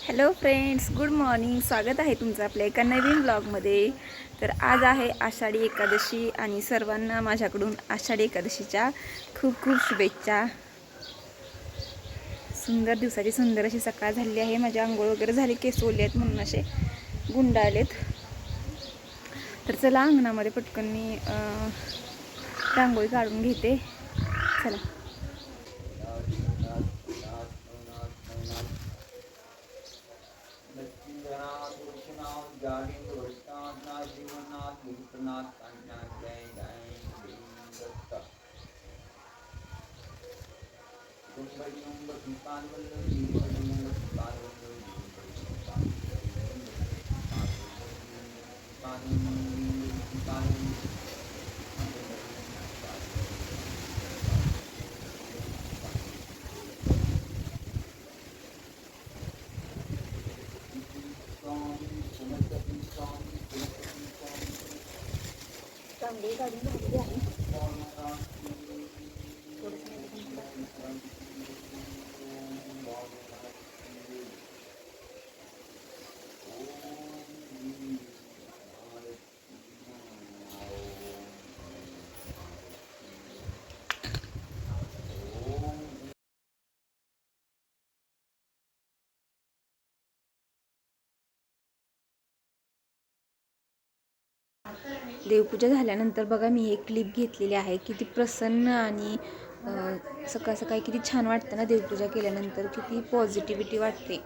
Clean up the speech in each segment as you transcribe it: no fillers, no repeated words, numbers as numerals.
Hello friends, good morning. स्वागत आहे तुमचं आपल्या एका नवीन ब्लॉगमध्ये. तर आज आहे आषाढी एकादशी आणि सर्वांना माझ्याकडून आषाढी एकादशीच्या खूप खूप शुभेच्छा. सुंदर दिवसाची सुंदर अशी सकाळ झालेली आहे. माझी आंघोळ वगैरे झाली, केस ओले आहेत म्हणून असे गुंडाळलेत. तर चला अंगणामध्ये पटकन मी रांगोळी काढून घेते. चला. रांगोळी काढून झालेली आहे. देवपूजा झाल्यानंतर बघा मी एक क्लिप घेतलेली आहे. किती प्रसन्न आणि सकाळ सकाळी किती छान वाटतं ना देवपूजा केल्यानंतर. किती पॉझिटिव्हिटी वाटते.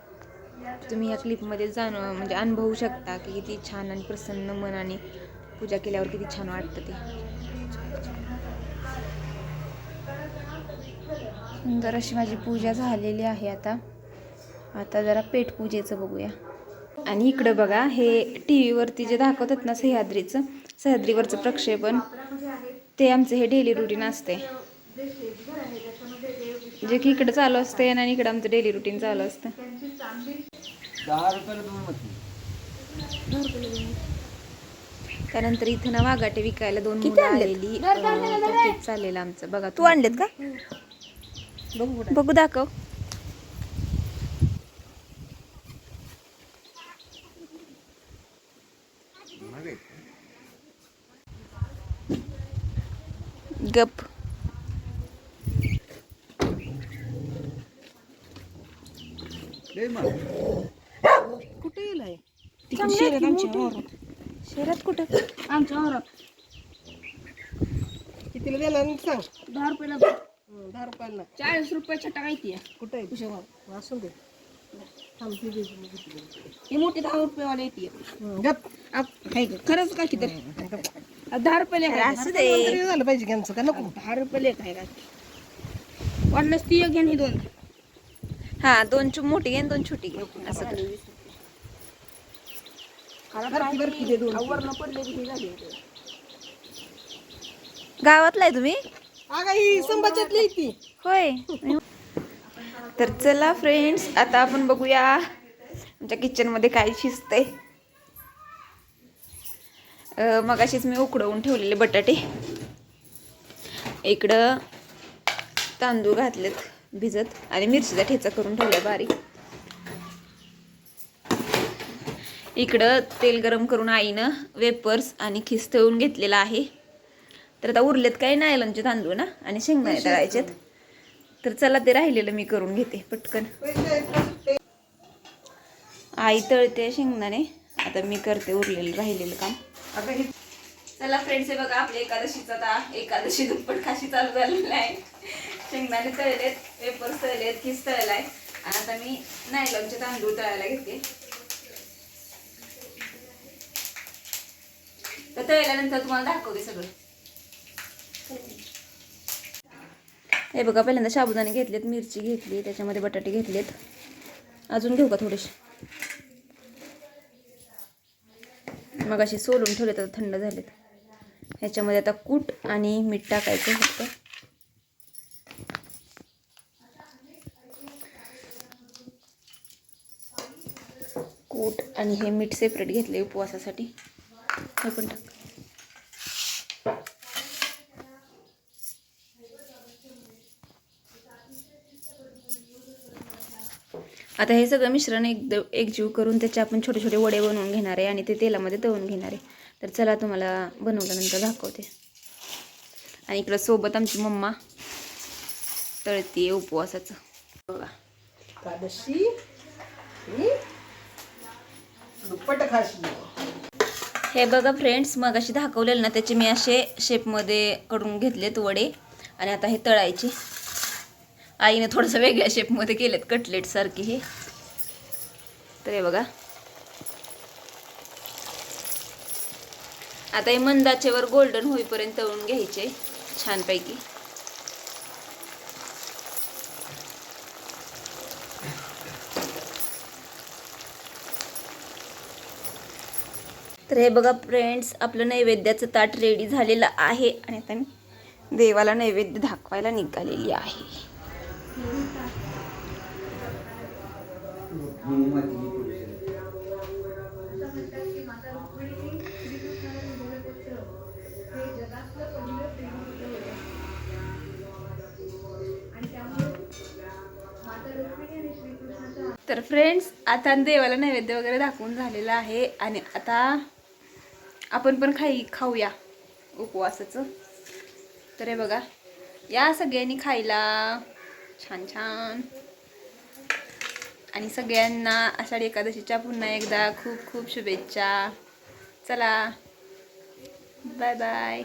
तुम्ही या क्लिपमध्ये म्हणजे अनुभवू शकता की किती छान आणि प्रसन्न मन आणि पूजा केल्यावर किती छान वाटतं ते. सुंदर अशी माझी पूजा झालेली आहे. आता जरा पेटपूजेचं बघूया. आणि इकडं बघा, हे टी व्हीवरती जे दाखवतात ना सह्याद्रीवरचं प्रक्षेपण, ते आमचं हे डेली रुटीन असते. जे की इकडं चालू असते आणि इकडं आमचं डेली रुटीन चालू असतं. त्यानंतर इथं ना वाघाटे विकायला 2 मुलं आलेली. तेच चाललेलं आमचं. बघा, तू आणलेत का? बघू, दाखव. गप. कुठे गेलाय? शहरात कुठं? आमच्या वावरात. कितीला देणार सांग? 10 रुपयाला. 10 रुपयाला 40 रुपये छटा माहिती आहे. कुठे आहे? कुशेगाव. असू दे. ही मोठी 10 रुपयेवाला येते. खरंच का किती? 10 रुपये असू दे. झालं पाहिजे की आमचं का नको? 10 रुपये लेख आहे का? वाटलंच ती एक घेऊन ही 2. हा, 2 मोठी घे 2 छोटी घे. असं कर. गावातला आहे तुम्ही? ही संभाजीतली ती. होय. तर चला फ्रेंड्स, आता आपण बघूया आमच्या किचनमध्ये काय शिजतंय. मगाशीच मी उकडवून ठेवलेले बटाटे. इकडं तांदूळ घातलेत भिजत आणि मिरचीचा ठेचा करून ठेवला बारीक. इकडं तेल गरम करून आईनं वेपर्स आणि खिस तळून घेतलेला आहे. तर आता उरलेत काही नायलॉनचे तांदूळ ना आणि शेंगदाणे तळायचेत. तर चला, ते राहिलेलं मी करून घेते पटकन. आई तळते शेंगदाणे, आता मी करते उरलेलं राहिलेलं काम. चला फ्रेंड्स, हे बघा आपल्या एकादशीचा आता एकादशी दुप्पट खाशी चालू झालेला आहे. शेंगदाणे तळलेत, वेपर्स तळलेत, खिस तळलाय आणि आता मी नायलॉनचे तांदूळ तळायला घेते. तर तळल्यानंतर तुम्हाला दाखवते सगळं. हे बघा, पहिल्यांदा साबुदाणे घेतलेत, मिरची घेतली, त्याच्यामध्ये बटाटे घेतलेत. अजून घेऊ का थोडेसे? मग असे सोलून ठेवलेत, आता थंड झालेत. ह्याच्यामध्ये आता कूट आणि मीठ टाकायचं फक्त. कूट आणि हे मीठ सेपरेट घेतले उपवासासाठी. हे पण टाक. आता हे सगळं मिश्रण एकदम एकजीव करून त्याचे आपण छोटे छोटे वडे बनवून घेणार आहे आणि ते तेलामध्ये तळून घेणार आहे. तर चला तुम्हाला बनवल्यानंतर दाखवते. आणि इकडं सोबत आमची मम्मा तळती उपवासाचं बघा. एकादशी दुप्पट खाशी. हे बघा फ्रेंड्स, मग अशी दाखवलेलं ना त्याचे मी असे शेपमध्ये करून घेतलेत वडे आणि आता हे तळायचे. आईने थोडंसं वेगळ्या शेपमध्ये केलेत कटलेट सारखे हे. तर हे बघा आता हे मंदाचेवर गोल्डन होईपर्यंत तळून घ्यायचे छानपैकी. तर हे बघा फ्रेंड्स, आपलं नैवेद्याचं ताट रेडी झालेलं आहे आणि आता मी देवाला नैवेद्य दाखवायला निघालेली आहे. तर फ्रेंड्स, आता देवाला नैवेद्य वगैरे दाखवून झालेलं आहे आणि आता आपण पण खाऊया उपवासाचं. तर हे बघा, या सगळ्यांनी खायला छान छान. आणि सगळ्यांना आषाढी एकादशीच्या पुन्हा एकदा खूप खूप शुभेच्छा. चला बाय बाय.